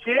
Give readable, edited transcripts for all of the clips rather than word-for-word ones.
6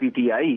PTI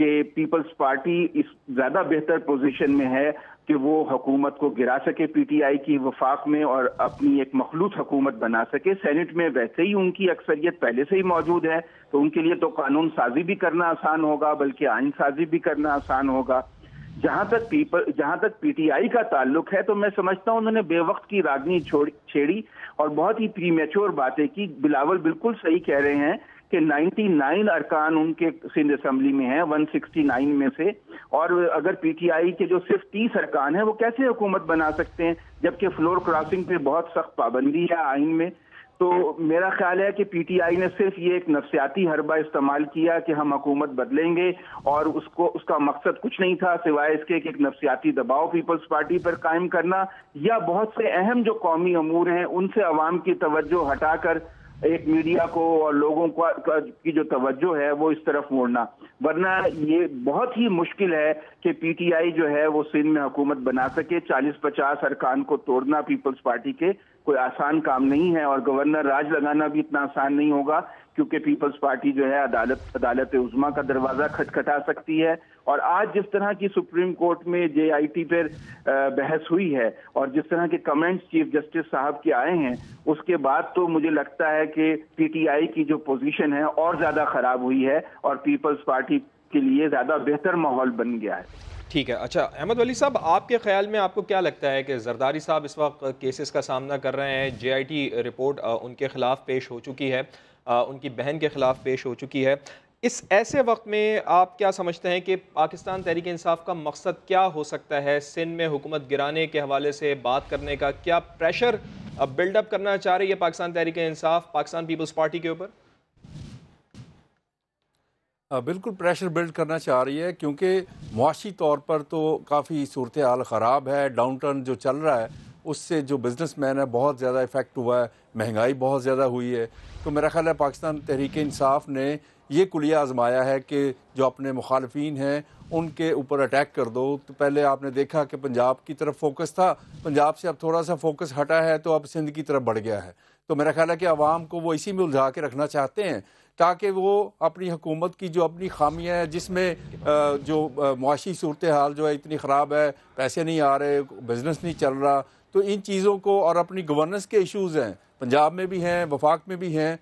کہ Peoples party اس زیادہ بہتر پوزیشن میں ہے کہ وہ حکومت کو گرا سکے پی ٹی آئی کی وفاق میں اور اپنی ایک مخلوط حکومت بنا سکے. سینٹ میں ویسے ہی ان کی اکثریت پہلے سے ہی موجود ہے تو ان کے لیے تو قانون سازی بھی کرنا آسان ہوگا بلکہ آئین سازی بھی کرنا آسان ہوگا. جہاں تک پی ٹی آئی کا تعلق ہے تو میں سمجھتا ہوں انہوں نے بے وقت کی راگنی چھیڑی اور بہت ہی پری میچور باتیں کی. بلاول بالکل صحیح کہہ رہے ہیں کہ 99 ارکان ان کے سندھ اسمبلی میں ہیں 169 میں سے, اور اگر پی ٹی آئی کے جو صرف 30 ارکان ہیں وہ کیسے حکومت بنا سکتے ہیں جبکہ فلور کراسنگ پہ بہت سخت پابندی ہے آئین میں. تو میرا خیال ہے کہ پی ٹی آئی نے صرف یہ ایک نفسیاتی حربہ استعمال کیا کہ ہم حکومت بدلیں گے, اور اس کا مقصد کچھ نہیں تھا سوائے اس کے کہ ایک نفسیاتی دباؤ پیپلز پارٹی پر قائم کرنا یا بہت سے اہم جو قومی امور ہیں ان سے عوام کی توجہ ہٹا کر ایک میڈیا کو اور لوگوں کی جو توجہ ہے وہ اس طرف موڑنا. ورنہ یہ بہت ہی مشکل ہے کہ پی ٹی آئی جو ہے وہ سندھ میں حکومت بنا سکے. 40-50 ارکان کو توڑنا پیپلز پارٹی کے کوئی آسان کام نہیں ہے, اور گورنر راج لگانا بھی اتنا آسان نہیں ہوگا کیونکہ پیپلز پارٹی جو ہے عدالت عظمیٰ کا دروازہ کھٹکھٹا سکتی ہے. اور آج جس طرح کی سپریم کورٹ میں جے آئی ٹی پر بحث ہوئی ہے اور جس طرح کے کمنٹس چیف جسٹس صاحب کے آئے ہیں اس کے بعد تو مجھے لگتا ہے کہ پی ٹی آئی کی جو پوزیشن ہے اور زیادہ خراب ہوئی ہے اور پیپلز پارٹی کے لیے زیادہ بہتر ماحول بن گیا ہے. ٹھیک ہے. اچھا احمد ولی صاحب, آپ کے خیال میں آپ کو کیا لگتا ہے کہ زرداری صاحب اس وقت کیسز کا سامنا کر رہے ہیں, جے آئی ٹی رپورٹ ان کے خلاف پیش ہو چکی ہے, ان کی بہن کے خلاف پیش ہو چکی ہے, اس ایسے وقت میں آپ کیا سمجھتے ہیں کہ پاکستان تحریک انصاف کا مقصد کیا ہو سکتا ہے؟ سندھ میں حکومت گرانے کے حوالے سے بات کرنے کا کیا پریشر بلڈ اپ کرنا چاہ رہی ہے پاکستان تحریک انصاف پاکستان پیپلز پارٹی کے اوپر؟ بالکل پریشر بلڈ کرنا چاہ رہی ہے کیونکہ معاشی طور پر تو کافی صورتحال خراب ہے. ڈاؤن ٹرن جو چل رہا ہے اس سے جو بزنس مین ہے بہت زیادہ افیکٹ ہوا ہے, مہنگائی بہت زیادہ ہوئی ہے. تو میرا خیال ہے پاکستان تحریک انصاف نے یہ کلیہ آزمایا ہے کہ جو اپنے مخالفین ہیں ان کے اوپر اٹیک کر دو. تو پہلے آپ نے دیکھا کہ پنجاب کی طرف فوکس تھا, پنجاب سے اب تھوڑا سا فوکس ہٹا ہے تو اب سندھ کی طرف بڑھ گیا ہے. تو میرا خیال ہے کہ عوام کو وہ اسی میں الجھا کے رکھنا چاہتے ہیں تاکہ وہ اپنی حکومت کی جو اپنی خامیاں ہیں جس میں جو معاشی صورتحال جو ہے اتنی خراب ہے, پیسے نہیں آ رہے, بزنس نہیں چل رہا, تو ان چیزوں کو اور اپنی گورننس کے ایشوز ہیں پنجاب میں بھی ہیں وفاق میں بھی ہیں,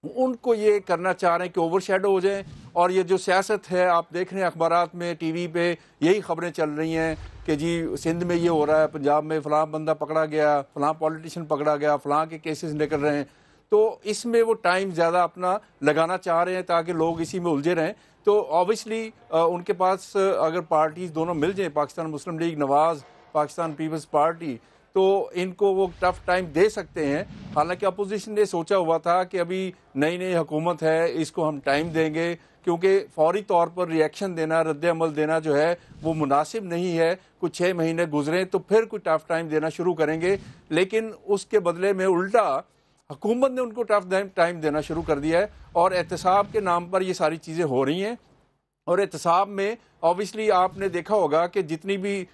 ان کو یہ کرنا چاہ رہے ہیں کہ اوور شیڈو ہو جائیں. اور یہ جو سیاست ہے آپ دیکھ رہے ہیں اخبارات میں ٹی وی پہ یہی خبریں چل رہی ہیں کہ جی سندھ میں یہ ہو رہا ہے, پنجاب میں فلاں بندہ پکڑا گیا, فلاں پولیٹیشین پکڑا گیا, فلاں کے کیسز نکل رہے ہیں. تو اس میں وہ ٹائم زیادہ اپنا لگانا چاہ رہے ہیں تاکہ لوگ اسی میں الجھے رہیں. تو آبویسلی ان کے پاس اگر پارٹیز دونوں مل جائیں, پاکستان مسلم لیگ نواز, پاکستان پیپلز پارٹی, تو ان کو وہ ٹف ٹائم دے سکتے ہیں. حالانکہ اپوزیشن نے سوچا ہوا تھا کہ ابھی نئی حکومت ہے اس کو ہم ٹائم دیں گے کیونکہ فوری طور پر ریئیکشن دینا, رد عمل دینا جو ہے وہ مناسب نہیں ہے. کچھ 6 مہینے گزریں تو پھر کوئی ٹف ٹائم دینا شروع کریں گے, لیکن اس کے بدلے میں الٹا حکومت نے ان کو ٹف ٹائم دینا شروع کر دیا ہے. اور احتساب کے نام پر یہ ساری چیزیں ہو رہی ہیں. اور احتساب میں آبویسلی آپ نے دیکھا ہوگا کہ جتنی بھی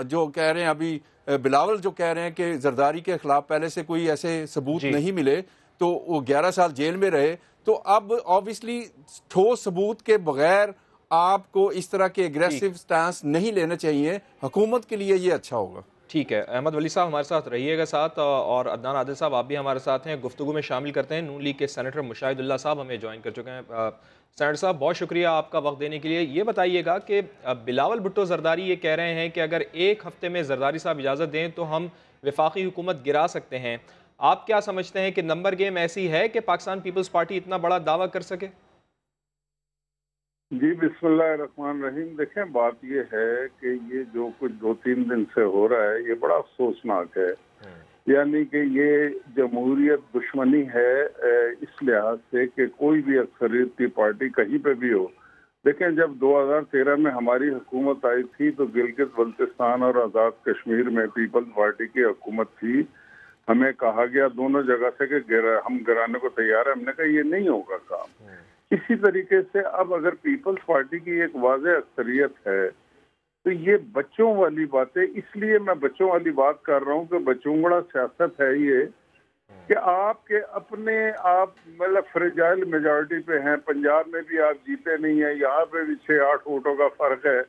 جو کہہ رہے ہیں ابھی بلاول جو کہہ رہے ہیں کہ زرداری کے خلاف پہلے سے کوئی ایسے ثبوت نہیں ملے تو وہ 11 سال جیل میں رہے. تو اب آبویسلی ٹھوس ثبوت کے بغیر آپ کو اس طرح کے اگریسو سٹانس نہیں لینے چاہیے. حکومت کے لیے یہ اچھا ہوگا. ٹھیک ہے. احمد ولی صاحب ہمارے ساتھ رہیے گا ساتھ, اور عدنان عادل صاحب آپ بھی ہمارے ساتھ ہیں. گفتگو میں شامل کرتے ہیں نون لیگ کے سینیٹر مشاہد اللہ صاحب, ہمیں جوائن کر چکے ہیں. سینیٹر صاحب بہت شکریہ آپ کا وقت دینے کے لیے. یہ بتائیے گا کہ بلاول بھٹو زرداری یہ کہہ رہے ہیں کہ اگر 1 ہفتے میں زرداری صاحب اجازت دیں تو ہم وفاقی حکومت گرا سکتے ہیں. آپ کیا سمجھتے ہیں کہ نمبر گیم ایسی ہے کہ پاکستان پیپلز پارٹی اتنا بڑا دعویٰ کر سکے؟ جی بسم اللہ الرحمن الرحیم. دیکھیں بات یہ ہے کہ یہ جو کچھ 2-3 دن سے ہو رہا ہے یہ بڑا افسوسناک ہے. یعنی کہ یہ جمہوریت دشمنی ہے اس لحاظ سے کہ کوئی بھی اکثریت کی پارٹی کہیں پہ بھی ہو. دیکھیں جب 2013 میں ہماری حکومت آئی تھی تو گلگت بلتستان اور آزاد کشمیر میں پیپلز پارٹی کی حکومت تھی. ہمیں کہا گیا دونوں جگہ سے کہ ہم گرانے کو تیار ہیں. ہم نے کہا یہ نہیں ہوگا کام. اسی طریقے سے اب اگر پیپلز پارٹی کی ایک واضح اکثریت ہے تو یہ بچوں والی باتیں, اس لیے میں بچوں والی بات کر رہا ہوں کہ بچونگڑا سیاست ہے یہ کہ آپ کے اپنے آپ مطلب فریجائل میجارٹی پہ ہیں. پنجاب میں بھی آپ جیتے نہیں ہیں, یہاں پہ بھی 6-8 ووٹوں کا فرق ہے,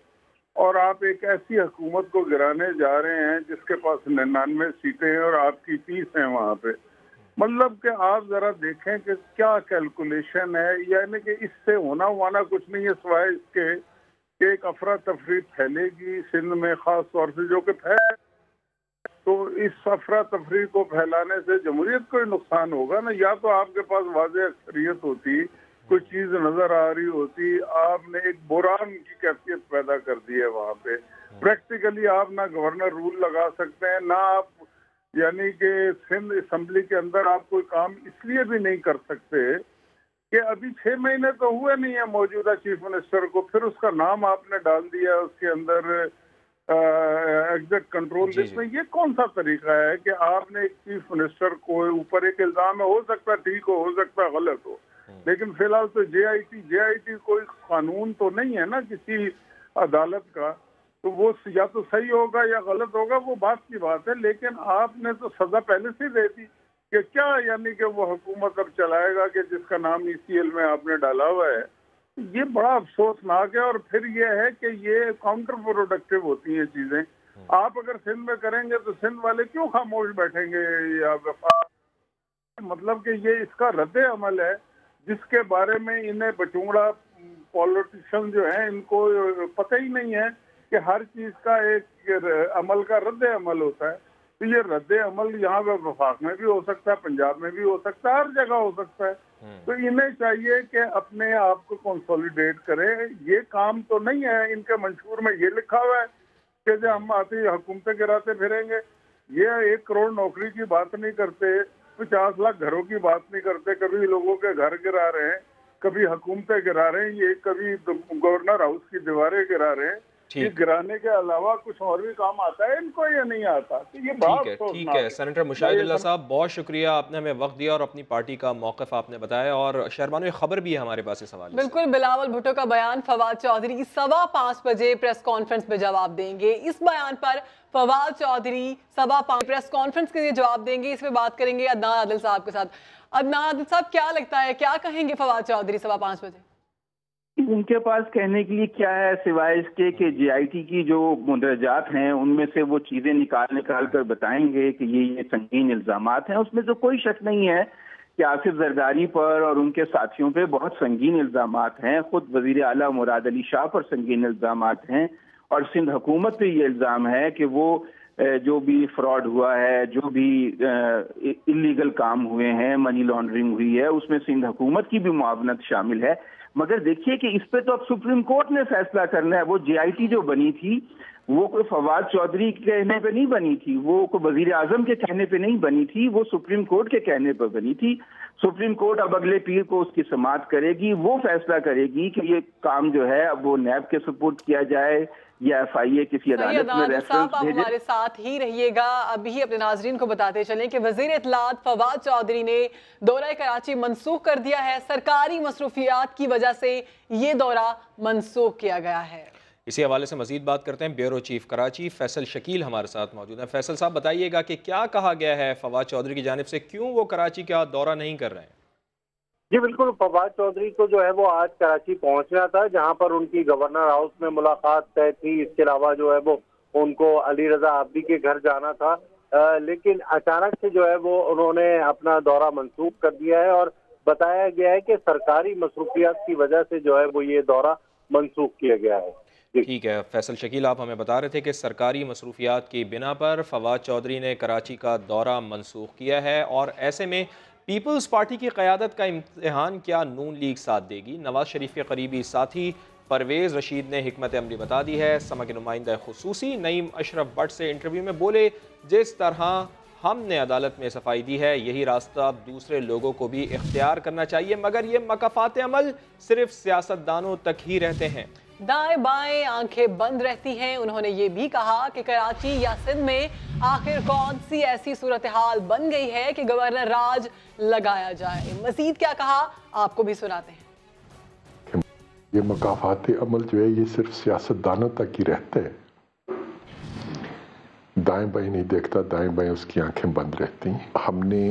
اور آپ ایک ایسی حکومت کو گرانے جا رہے ہیں جس کے پاس 99 سیٹیں ہیں اور آپ کی 30 ہیں وہاں پہ. مطلب کہ آپ ذرا دیکھیں کہ کیا کیلکولیشن ہے, یعنی کہ اس سے ہونا وانا کچھ نہیں ہے سوائے اس کے کہ ایک افراتفری پھیلے گی سندھ میں, خاص طور سے جو کہ تو اس افراتفری کو پھیلانے سے جمہوریت کو ہی نقصان ہوگا نا. یا تو آپ کے پاس واضح اکثریت ہوتی, کوئی چیز نظر آ رہی ہوتی, آپ نے ایک بحران کی کیفیت پیدا کر دی ہے وہاں پہ. پریکٹیکلی آپ نہ گورنر رول لگا سکتے ہیں, نہ آپ یعنی کہ سندھ اسمبلی کے اندر آپ کوئی کام اس لیے بھی نہیں کر سکتے کہ ابھی 6 مہینے تو ہوئے نہیں ہیں موجودہ چیف منسٹر کو, پھر اس کا نام آپ نے ڈال دیا اس کے اندر ایگزیکٹ کنٹرول لسٹ میں. یہ کون سا طریقہ ہے کہ آپ نے ایک چیف منسٹر کو اوپر ایک الزام ہے, ہو سکتا ہے ٹھیک ہو سکتا ہے غلط ہو, لیکن فی الحال تو جے آئی ٹی کوئی قانون تو نہیں ہے نا کسی عدالت کا, تو وہ یا تو صحیح ہوگا یا غلط ہوگا, وہ بات کی بات ہے. لیکن آپ نے تو سزا پہلے سے دے دی کہ کیا یعنی کہ وہ حکومت اب چلائے گا کہ جس کا نام ECL میں آپ نے ڈالا ہوا ہے. یہ بڑا افسوسناک ہے, اور پھر یہ ہے کہ یہ کاؤنٹر پروڈکٹیو ہوتی ہیں چیزیں. آپ اگر سندھ میں کریں گے تو سندھ والے کیوں خاموش بیٹھیں گے, یا مطلب کہ یہ اس کا رد عمل ہے جس کے بارے میں انہیں بچونگڑا پولیٹیشن جو ہیں ان کو پتہ ہی نہیں ہے کہ ہر چیز کا ایک عمل کا رد عمل ہوتا ہے. تو یہ رد عمل یہاں پہ وفاق میں بھی ہو سکتا ہے, پنجاب میں بھی ہو سکتا ہے, ہر جگہ ہو سکتا ہے. تو انہیں چاہیے کہ اپنے آپ کو کنسولیڈیٹ کرے. یہ کام تو نہیں ہے ان کے منشور میں یہ لکھا ہوا ہے کہ جو ہم آتے حکومتیں گراتے پھریں گے. یہ 1 کروڑ نوکری کی بات نہیں کرتے, 50 لاکھ گھروں کی بات نہیں کرتے. کبھی لوگوں کے گھر گرا رہے ہیں, کبھی حکومتیں گرا رہے ہیں, یہ کبھی گورنر ہاؤس کی دیواریں گرا رہے ہیں. یہ گرانے کے علاوہ کچھ اور بھی کام آتا ہے ان کو یا نہیں آتا. تو یہ ٹھیک ہے سینیٹر مشاہد اللہ صاحب, بہت شکریہ, آپ نے ہمیں وقت دیا اور اپنی پارٹی کا موقف آپ نے بتایا. اور شہربانو ایک خبر بھی ہے ہمارے پاس اس حوالے سے. بالکل, بلاول بھٹو کا بیان فواد چودھری 5:15 بجے پریس کانفرنس میں جواب دیں گے. اس بیان پر فواد چودھری 5:15 پریس کانفرنس کے لیے جواب دیں گے. اس میں بات کریں گے عدنان عادل صاحب کے ساتھ. عدنان عادل صاحب, کیا لگتا ہے کیا کہیں گے فواد چودھری 5:15 بجے؟ ان کے پاس کہنے کے لیے کیا ہے سوائے اس کے کہ JIT کی جو مندرجات ہیں ان میں سے وہ چیزیں نکال کر بتائیں گے کہ یہ سنگین الزامات ہیں. اس میں تو کوئی شک نہیں ہے کہ آصف زرداری پر اور ان کے ساتھیوں پہ بہت سنگین الزامات ہیں. خود وزیر اعلیٰ مراد علی شاہ پر سنگین الزامات ہیں, اور سندھ حکومت پہ یہ الزام ہے کہ وہ جو بھی فراڈ ہوا ہے, جو بھی انلیگل کام ہوئے ہیں, منی لانڈرنگ ہوئی ہے, اس میں سندھ حکومت کی بھی معاونت شامل ہے. مگر دیکھیے کہ اس پہ تو اب سپریم کورٹ نے فیصلہ کرنا ہے. وہ JIT جو بنی تھی وہ کوئی فواد چودھری کے کہنے پہ نہیں بنی تھی, وہ کوئی وزیر اعظم کے کہنے پہ نہیں بنی تھی, وہ سپریم کورٹ کے کہنے پہ بنی تھی. سپریم کورٹ اب اگلے پیر کو اس کی سماعت کرے گی, وہ فیصلہ کرے گی کہ یہ کام جو ہے اب وہ نیب کے سپورٹ کیا جائے یا FIA کسی عدالت میں ریفرنس بھیجے. آپ ہمارے ساتھ ہی رہیے گا. ابھی اپنے ناظرین کو بتاتے چلیں کہ وزیر اطلاعات فواد چودھری نے دورہ کراچی منسوخ کر دیا ہے. سرکاری مصروفیات کی وجہ سے یہ دورہ منسوخ کیا گیا ہے. اسی حوالے سے مزید بات کرتے ہیں. بیورو چیف کراچی فیصل شکیل ہمارے ساتھ موجود ہیں. فیصل صاحب, بتائیے گا کہ کیا کہا گیا ہے فواد چودھری کی جانب سے, کیوں وہ کراچی کا دورہ نہیں کر رہے ہیں؟ جی بالکل, فواد چودھری کو جو ہے وہ آج کراچی پہنچنا تھا, جہاں پر ان کی گورنر ہاؤس میں ملاقات طے تھی. اس کے علاوہ جو ہے وہ ان کو علی رضا عابدی کے گھر جانا تھا, لیکن اچانک سے جو ہے وہ انہوں نے اپنا دورہ منسوخ کر دیا ہے, اور بتایا گیا ہے کہ سرکاری مصروفیات کی وجہ سے جو ہے وہ یہ دورہ منسوخ کیا گیا ہے. ٹھیک ہے فیصل شکیل, آپ ہمیں بتا رہے تھے کہ سرکاری مصروفیات کی بنا پر فواد چودھری نے کراچی کا دورہ منسوخ کیا ہے, اور ایسے میں پیپلز پارٹی کی قیادت کا امتحان کیا نون لیگ ساتھ دے گی؟ نواز شریف کے قریبی ساتھی پرویز رشید نے حکمت عملی بتا دی ہے. سما کے نمائندہ خصوصی نعیم اشرف بٹ سے انٹرویو میں بولے, جس طرح ہم نے عدالت میں صفائی دی ہے یہی راستہ دوسرے لوگوں کو بھی اختیار کرنا چاہیے, مگر یہ مکافات عمل صرف سیاستدانوں تک ہی رہتے ہیں. دائیں بائیں آنکھیں بند رہتی ہیں. انہوں نے یہ بھی کہا کہ کراچی یا سندھ میں آخر کون سی ایسی صورتحال بن گئی ہے کہ گورنر راج لگایا جائے. مزید کیا کہا آپ کو بھی سناتے ہیں. یہ مکافات عمل جو ہے یہ صرف سیاستدانوں تک ہی رہتے ہیں, دائیں بائیں نہیں دیکھتا, دائیں بائیں اس کی آنکھیں بند رہتی ہیں. ہم نے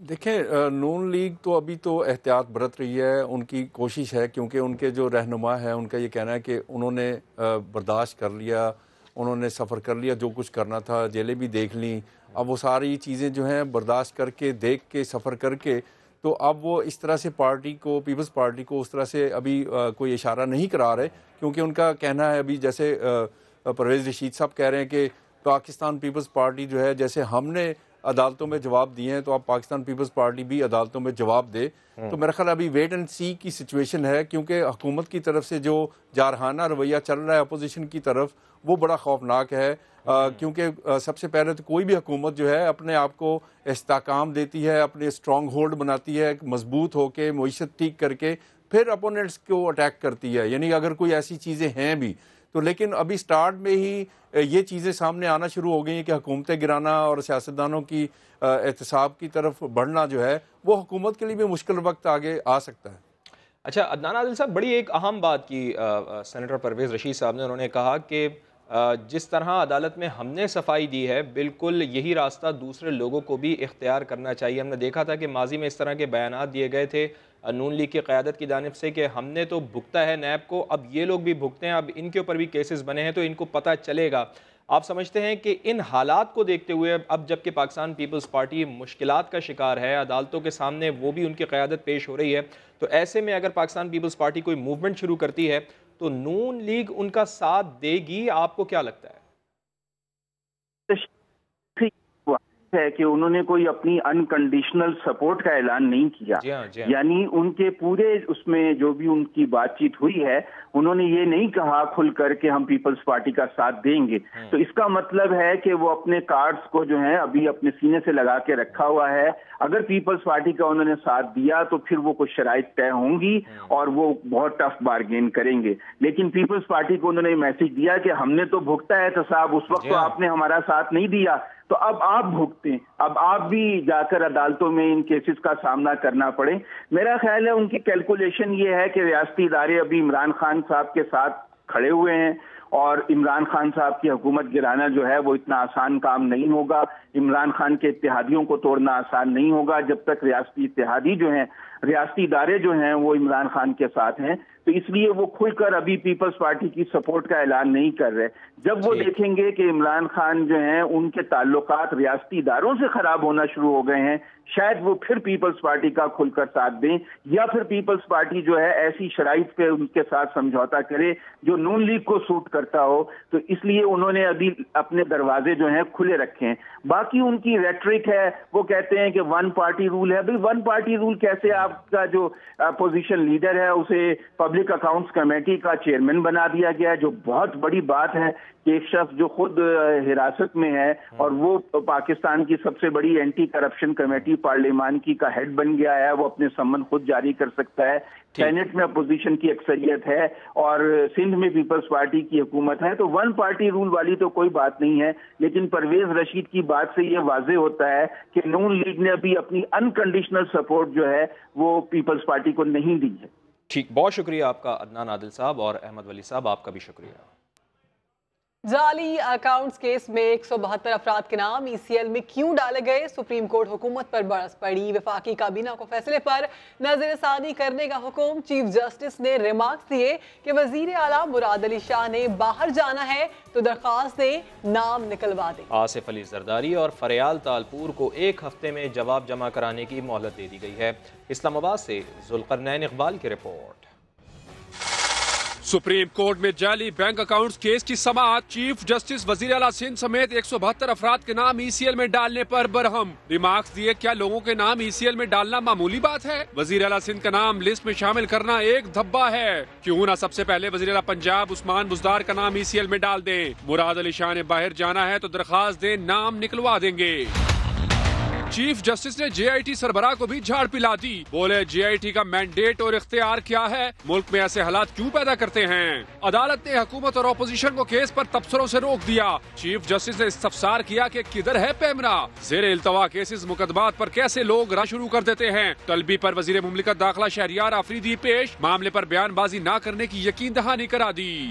دیکھیں نون لیگ تو ابھی تو احتیاط برت رہی ہے، ان کی کوشش ہے، کیونکہ ان کے جو رہنما ہیں ان کا یہ کہنا ہے کہ انہوں نے برداشت کر لیا، انہوں نے سفر کر لیا، جو کچھ کرنا تھا، جیلیں بھی دیکھ لیں، اب وہ ساری چیزیں جو ہیں برداشت کر کے، دیکھ کے، سفر کر کے، تو اب وہ اس طرح سے پارٹی کو، پیپلز پارٹی کو اس طرح سے ابھی کوئی اشارہ نہیں کرا رہے، کیونکہ ان کا کہنا ہے ابھی جیسے پرویز رشید صاحب کہہ رہے ہیں کہ پاکستان پیپلز پارٹی جو ہے جیسے ہم نے عدالتوں میں جواب دیے ہیں تو اب پاکستان پیپلز پارٹی بھی عدالتوں میں جواب دے. تو میرا خیال ابھی ویٹ اینڈ سی کی سچویشن ہے، کیونکہ حکومت کی طرف سے جو جارحانہ رویہ چل رہا ہے اپوزیشن کی طرف وہ بڑا خوفناک ہے، کیونکہ سب سے پہلے تو کوئی بھی حکومت جو ہے اپنے آپ کو استحکام دیتی ہے، اپنے اسٹرانگ ہولڈ بناتی ہے، مضبوط ہو کے معیشت ٹھیک کر کے پھر اپوننٹس کو اٹیک کرتی ہے، یعنی اگر کوئی ایسی چیزیں ہیں بھی تو. لیکن ابھی سٹارٹ میں ہی یہ چیزیں سامنے آنا شروع ہو گئی ہیں کہ حکومتیں گرانا اور سیاستدانوں کی احتساب کی طرف بڑھنا جو ہے وہ حکومت کے لیے بھی مشکل وقت آگے آ سکتا ہے. اچھا عدنان عادل صاحب، بڑی ایک اہم بات کی سینیٹر پرویز رشید صاحب نے، انہوں نے کہا کہ جس طرح عدالت میں ہم نے صفائی دی ہے بالکل یہی راستہ دوسرے لوگوں کو بھی اختیار کرنا چاہیے. ہم نے دیکھا تھا کہ ماضی میں اس طرح کے بیانات دیے گئے تھے نون لیگ کی قیادت کی جانب سے کہ ہم نے تو بھگتا ہے نیب کو، اب یہ لوگ بھی بھگتے ہیں، اب ان کے اوپر بھی کیسز بنے ہیں تو ان کو پتہ چلے گا. آپ سمجھتے ہیں کہ ان حالات کو دیکھتے ہوئے اب جب کہ پاکستان پیپلز پارٹی مشکلات کا شکار ہے، عدالتوں کے سامنے وہ بھی ان کی قیادت پیش ہو رہی ہے، تو ایسے میں اگر پاکستان پیپلز پارٹی کوئی موومنٹ شروع کرتی ہے تو نون لیگ ان کا ساتھ دے گی؟ آپ کو کیا لگتا ہے؟ ہے کہ انہوں نے کوئی اپنی انکنڈیشنل سپورٹ کا اعلان نہیں کیا. یعنی ان کے پورے اس میں جو بھی ان کی بات چیت ہوئی ہے انہوں نے یہ نہیں کہا کھل کر کہ ہم پیپلز پارٹی کا ساتھ دیں گے. تو اس کا مطلب ہے کہ وہ اپنے کارڈز کو جو ہیں ابھی اپنے سینے سے لگا کے رکھا ہوا ہے. اگر پیپلز پارٹی کا انہوں نے ساتھ دیا تو پھر وہ کچھ شرائط طے ہوں گی اور وہ بہت ٹف بارگین کریں گے. لیکن پیپلز پارٹی کو انہوں نے میسج دیا کہ ہم نے تو بھگتا ہے احتساب، اس وقت تو آپ نے ہمارا ساتھ نہیں دیا، تو اب آپ بھگتیں، اب آپ بھی جا کر عدالتوں میں ان کیسز کا سامنا کرنا پڑے. میرا خیال ہے ان کی کیلکولیشن یہ ہے کہ ریاستی ادارے ابھی عمران خان صاحب کے ساتھ کھڑے ہوئے ہیں اور عمران خان صاحب کی حکومت گرانا جو ہے وہ اتنا آسان کام نہیں ہوگا. عمران خان کے اتحادیوں کو توڑنا آسان نہیں ہوگا جب تک ریاستی اتحادی جو ہیں، ریاستی ادارے جو ہیں وہ عمران خان کے ساتھ ہیں. تو اس لیے وہ کھل کر ابھی پیپلز پارٹی کی سپورٹ کا اعلان نہیں کر رہے. جب وہ دیکھیں گے کہ عمران خان جو ہیں ان کے تعلقات ریاستی اداروں سے خراب ہونا شروع ہو گئے ہیں، شاید وہ پھر پیپلز پارٹی کا کھل کر ساتھ دیں، یا پھر پیپلز پارٹی جو ہے ایسی شرائط پہ ان کے ساتھ سمجھوتا کرے جو نون لیگ کو سوٹ کرتا ہو. تو اس لیے انہوں نے ابھی اپنے دروازے جو ہیں کھلے رکھے ہیں. باقی ان کی ریٹرک ہے، وہ کہتے ہیں کہ ون پارٹی رول ہے. بھئی ون پارٹی رول کیسے؟ آپ کا جو اپوزیشن لیڈر ہے اسے پبلک اکاؤنٹس کمیٹی کا چیئرمین بنا دیا گیا ہے، جو بہت بڑی بات ہے کہ ایک شخص جو خود حراست میں ہے اور وہ پاکستان کی سب سے بڑی اینٹی کرپشن کمیٹی پارلیمان کی کا ہیڈ بن گیا ہے، وہ اپنے سمن خود جاری کر سکتا ہے. سینٹ میں اپوزیشن کی اکثریت ہے اور سندھ میں پیپلز پارٹی کی حکومت ہے. تو ون پارٹی رول والی تو کوئی بات نہیں ہے. لیکن پرویز رشید کی بات سے یہ واضح ہوتا ہے کہ نون لیگ نے ابھی اپنی انکنڈیشنل سپورٹ جو ہے وہ پیپلز پارٹی کو نہیں دی ہے. ٹھیک، بہت شکریہ آپ کا عدنان عادل صاحب، اور احمد ولی صاحب آپ کا بھی شکریہ. جعلی اکاؤنٹس کیس میں 172 افراد کے نام ای سی ایل میں کیوں ڈالے گئے؟ سپریم کورٹ حکومت پر برس پڑی. وفاقی کابینہ کو فیصلے پر نظر ثانی کرنے کا حکم. چیف جسٹس نے ریمارکس دیے کہ وزیر اعلیٰ مراد علی شاہ نے باہر جانا ہے تو درخواست دیں، نام نکلوا دیں. آصف علی زرداری اور فریال تالپور کو 1 ہفتے میں جواب جمع کرانے کی مہلت دے دی گئی ہے. اسلام آباد سے ذوالقرنین اقبال کی رپورٹ. سپریم کورٹ میں جعلی بینک اکاؤنٹس کیس کی سماعت. چیف جسٹس وزیر اعلیٰ سندھ سمیت 172 افراد کے نام ای سی ایل میں ڈالنے پر برہم. ریمارکس دیے کیا لوگوں کے نام ای سی ایل میں ڈالنا معمولی بات ہے؟ وزیر اعلیٰ سندھ کا نام لسٹ میں شامل کرنا ایک دھبا ہے. کیوں نہ سب سے پہلے وزیر اعلیٰ پنجاب عثمان بزدار کا نام ای سی ایل میں ڈال دیں. مراد علی شاہ نے باہر جانا ہے تو درخواست دیں، نام نکلوا دیں گے. چیف جسٹس نے جے آئی ٹی سربراہ کو بھی جھاڑ پلا دی. بولے جے آئی ٹی کا مینڈیٹ اور اختیار کیا ہے؟ ملک میں ایسے حالات کیوں پیدا کرتے ہیں؟ عدالت نے حکومت اور اپوزیشن کو کیس پر تبصروں سے روک دیا. چیف جسٹس نے استفسار کیا کہ کدھر ہے پیمرا؟ زیر التوا کیسز مقدمات پر کیسے لوگ راہ شروع کر دیتے ہیں؟ طلبی پر وزیر مملکت داخلہ شہریار آفریدی پیش. معاملے پر بیان بازی نہ کرنے کی یقین دہانی کرا دی.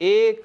1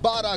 12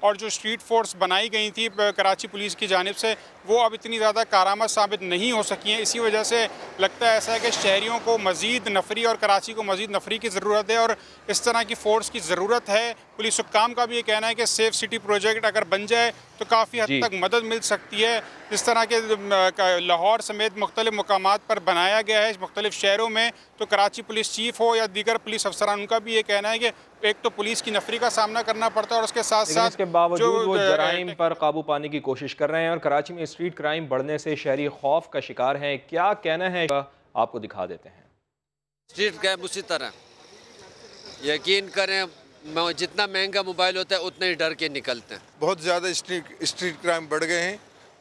اور جو اسٹریٹ فورس بنائی گئی تھی کراچی پولیس کی جانب سے وہ اب اتنی زیادہ کارآمد ثابت نہیں ہو سکی ہیں. اسی وجہ سے لگتا ہے ایسا ہے کہ شہریوں کو مزید نفری اور کراچی کو مزید نفری کی ضرورت ہے اور اس طرح کی فورس کی ضرورت ہے. پولیس حکام کا بھی یہ کہنا ہے کہ سیف سٹی پروجیکٹ اگر بن جائے تو کافی حد تک مدد مل سکتی ہے. جس طرح کے لاہور سمیت مختلف مقامات پر بنایا گیا ہے مختلف شہروں میں, تو کراچی پولیس چیف ہو یا دیگر پولیس افسران ان کا بھی یہ کہنا ہے کہ ایک تو پولیس کی نفری کا سامنا کرنا پڑتا ہے اور اس کے ساتھ ساتھ اس کے باوجود وہ جرائم پر قابو پانے کی کوشش کر رہے ہیں اور کراچی میں اسٹریٹ کرائم بڑھنے سے شہری خوف کا شکار ہیں. کیا کہنا ہے آپ کو دکھا دیتے ہیں. اسٹریٹ کرائم اسی طرح یقین کریں جتنا مہنگا موبائل ہوتا ہے اتنے ہی ڈر کے نکلتے ہیں. بہت زیادہ اسٹریٹ کرائم بڑھ گئے ہیں.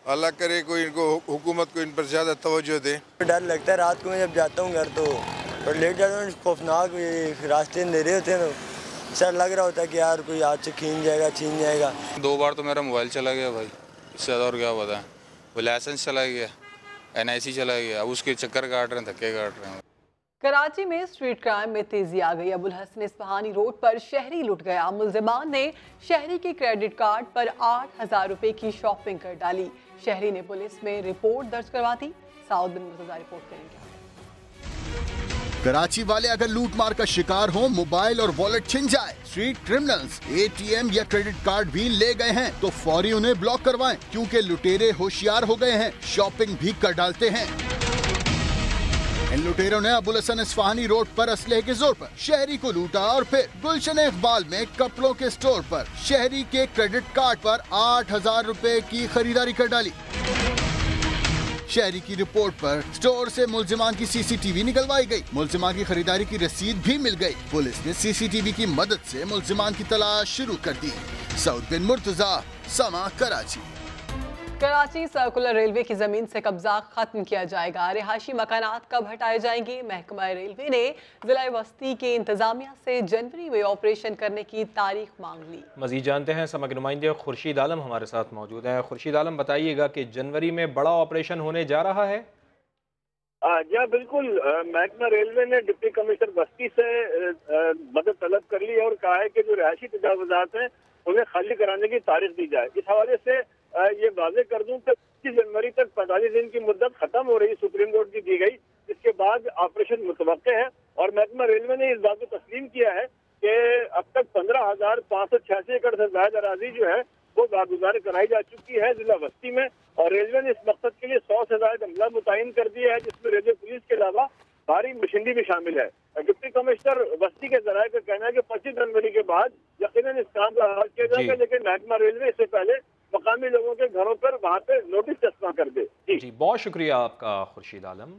اللہ کرے کوئی ان کو حکومت کو ان پر زیادہ توجہ دے. ڈر لگتا ہے رات کو میں جب جاتا ہوں گھر تو لیٹ جاتا ہوں, خوفناک راستے اندھیرے ہوتے ہیں تو سر لگ رہا ہوتا ہے کہ یار کوئی ہاتھ سے چھین جائے گا. 2 بار تو میرا موبائل چلا گیا بھائی, اس سے زیادہ اور کیا بتائیں. وہ لائسنس چلا گیا, NIC چلا گیا, اب اس کے چکر کاٹ رہے ہیں, دھکے کاٹ رہے ہیں. کراچی میں اسٹریٹ کرائم میں تیزی آ گئی. ابوالحسن اصفہانی روڈ پر شہری لٹ گیا. ملزمان نے شہری کے کریڈٹ کارڈ پر 8,000 روپے کی شاپنگ کر ڈالی. شہری نے پولیس میں رپورٹ درج کروا دی. سعود بن مرتضی رپورٹ کریں گے. کراچی والے اگر لوٹ مار کا شکار ہوں, موبائل اور والیٹ چھن جائے, اسٹریٹ کرمنلز ATM یا کریڈٹ کارڈ بھی لے گئے ہیں تو فوری انہیں بلاک کروائیں, کیونکہ لٹیرے ہوشیار ہو گئے ہیں, شاپنگ بھی کر ڈالتے ہیں. ان لٹیروں نے ابوالحسن اصفہانی روڈ پر اسلحے کے زور پر شہری کو لوٹا اور پھر گلشن اقبال میں کپڑوں کے سٹور پر شہری کے کریڈٹ کارڈ پر 8,000 روپے کی خریداری کر ڈالی. شہری کی رپورٹ پر سٹور سے ملزمان کی CCTV نکلوائی گئی. ملزمان کی خریداری کی رسید بھی مل گئی. پولیس نے CCTV کی مدد سے ملزمان کی تلاش شروع کر دی. سعود بن مرتضی, سما, کراچی. کراچی سرکولر ریلوے کی زمین سے قبضہ ختم کیا جائے گا. رہائشی مکانات کب ہٹائے جائیں گے؟ محکمہ ریلوے نے ضلع وسطی کے انتظامیہ سے جنوری میں آپریشن کرنے کی تاریخ مانگ لی. مزید جانتے ہیں, سما کے نمائندے خورشید عالم ہمارے ساتھ موجود ہیں. خورشید عالم, بتائیے گا کہ جنوری میں بڑا آپریشن ہونے جا رہا ہے. جی ہاں بالکل. محکمہ ریلوے نے ڈپٹی کمشنر وسطی سے مدد طلب کر لی ہے اور کہا ہے کہ جو رہائشی تجاوزات ہیں انہیں خالی کرانے کی تاریخ دی جائے. اس حوالے سے یہ واضح کر دوں کہ 25 جنوری تک 45 دن کی مدت ختم ہو رہی, سپریم کورٹ کی دی گئی. اس کے بعد آپریشن متوقع ہے اور محکمہ ریلوے نے اس بات کو تسلیم کیا ہے کہ اب تک 15,586 ایکڑ سے زائد اراضی جو ہے وہ کارگزار کرائی جا چکی ہے ضلع وسطی میں, اور ریلوے نے اس مقصد کے لیے 100 سے زائد عملہ متعین کر دیا ہے, جس میں ریلوے پولیس کے علاوہ بھاری مشینری بھی شامل ہے. ڈپٹی کمشنر وسطی کے ذرائع کا کہنا ہے کہ 25 جنوری کے بعد یقیناً اس کام کا آغاز کیا جائے گا, لیکن محکمہ ریلوے اس سے پہلے مقامی لوگوں کے گھروں پر وہاں پہ نوٹس چسپاں کر دے. جی بہت شکریہ آپ کا خورشید عالم.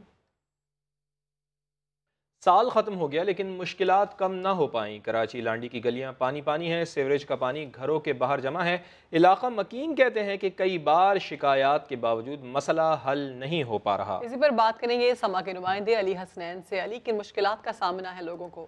سال ختم ہو گیا لیکن مشکلات کم نہ ہو پائیں. کراچی لانڈی کی گلیاں پانی پانی ہیں, سیوریج کا پانی گھروں کے باہر جمع ہے. علاقہ مکین کہتے ہیں کہ کئی بار شکایات کے باوجود مسئلہ حل نہیں ہو پا رہا. اسی پر بات کریں گے سما کے نمائندے علی حسنین سے. علی, کن مشکلات کا سامنا ہے لوگوں کو؟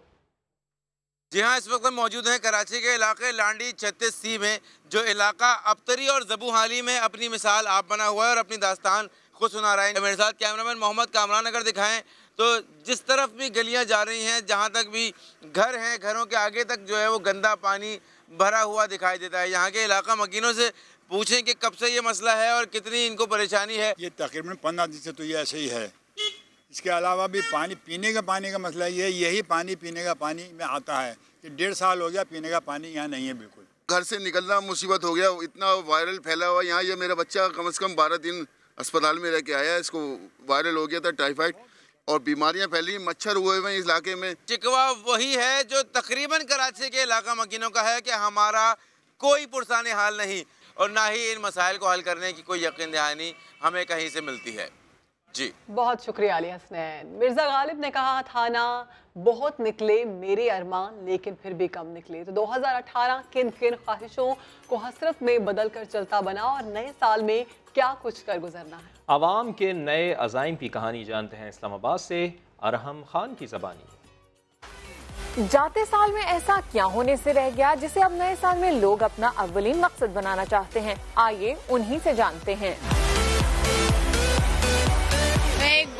جی ہاں, اس وقت موجود ہیں کراچی کے علاقے لانڈی 36C میں, جو علاقہ ابتری اور زبو حالی میں اپنی مثال آپ بنا ہوا ہے اور اپنی داستان خود سنا رہا ہے. میرے ساتھ کیمرامین محمد کامران اگر دکھائیں تو جس طرف بھی گلیاں جا رہی ہیں, جہاں تک بھی گھر ہیں, گھروں کے آگے تک جو ہے وہ گندا پانی بھرا ہوا دکھائی دیتا ہے. یہاں کے علاقہ مکینوں سے پوچھیں کہ کب سے یہ مسئلہ ہے اور کتنی ان کو پریشانی ہے. یہ تقریباً 15 دن سے تو یہ ایسے ہی ہے. اس کے علاوہ بھی پانی کا مسئلہ یہ ہے, یہی پانی پینے کا پانی میں آتا ہے کہ 1.5 سال ہو گیا پینے کا پانی یہاں نہیں ہے. بالکل گھر سے نکلنا مصیبت ہو گیا, اتنا وائرل پھیلا ہوا یہاں. یہ میرا بچہ کم از کم 12 دن اسپتال میں رہ کے آیا, اس کو وائرل ہو گیا تھا ٹائیفائڈ, اور بیماریاں پھیلی, مچھر ہوئے ہوئے ہیں اس علاقے میں. شکوہ وہی ہے جو تقریباً کراچی کے علاقہ مکینوں کا ہے کہ ہمارا کوئی پرسان حال نہیں اور نہ ہی ان مسائل کو حل کرنے کی کوئی یقین دہانی ہمیں کہیں سے ملتی ہے. جی بہت شکریہ علی حسنین. مرزا غالب نے کہا تھا نا بہت نکلے میرے ارمان لیکن پھر بھی کم نکلے. تو 2018 کن خواہشوں کو حسرت میں بدل کر چلتا بنا اور نئے سال میں کیا کچھ کر گزرنا ہے. عوام کے نئے عزائم کی کہانی جانتے ہیں اسلام آباد سے ارحم خان کی زبانی. جاتے سال میں ایسا کیا ہونے سے رہ گیا جسے اب نئے سال میں لوگ اپنا اولین مقصد بنانا چاہتے ہیں؟ آئیے انہی سے جانتے ہیں. میں ایک